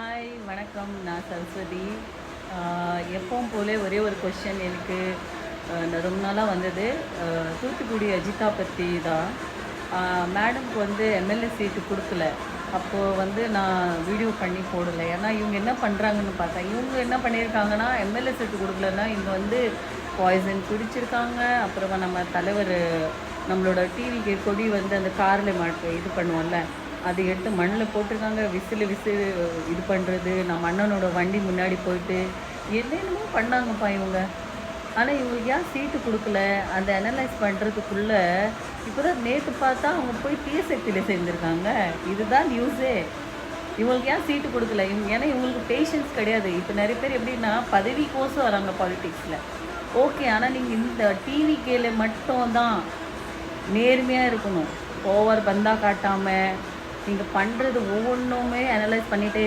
Hi வணக்கம். நான் சரஸ்வதி. எப்பவும் போல ஒரே ஒரு கொஸ்டின் எனக்கு ரொம்ப நாளாக வந்தது. தூத்துக்குடி அஜிதா பற்றி தான். மேடம்க்கு வந்து எம்எல்ஏ சீட்டு கொடுக்கல. அப்போது வந்து நான் வீடியோ பண்ணி போடலை. ஏன்னா இவங்க என்ன பண்ணுறாங்கன்னு பார்த்தா, இவங்க என்ன பண்ணியிருக்காங்கன்னா, எம்எல்ஏ சீட்டு கொடுக்கலன்னா இவங்க வந்து பாய்சன் குடிச்சிருக்காங்க. அப்புறமா நம்ம தலைவர் நம்மளோட டிவிக்கு கொடி வந்து அந்த காரில் இது பண்ணுவோம்ல, அதை எடுத்து மண்ணில் போட்டிருக்காங்க. விசில் இது பண்ணுறது, நம்ம அண்ணனோட வண்டி முன்னாடி போயிட்டு என்னென்னமோ பண்ணாங்கப்பா இவங்க. ஆனால் இவங்களுக்கு ஏன் சீட்டு கொடுக்கல அந்த அனலைஸ் பண்ணுறதுக்குள்ளே இப்போ தான் நேற்று பார்த்தா அவங்க போய் டிஎஸ்எக்டியில் சேர்ந்துருக்காங்க. இதுதான் நியூஸே. இவங்களுக்கு ஏன் சீட்டு கொடுக்கல? ஏன்னா இவங்களுக்கு பேஷன்ஸ் கிடையாது. இப்போ நிறைய பேர் எப்படின்னா பதவிக்கோசம் வராங்க பாலிடிக்ஸில். ஓகே, ஆனால் நீங்கள் இந்த டிவி கேல மட்டும் தான் நேர்மையாக இருக்கணும். ஓவர் பந்தா காட்டாமல் நீங்கள் பண்ணுறது ஒவ்வொன்றுமே அனலைஸ் பண்ணிகிட்டே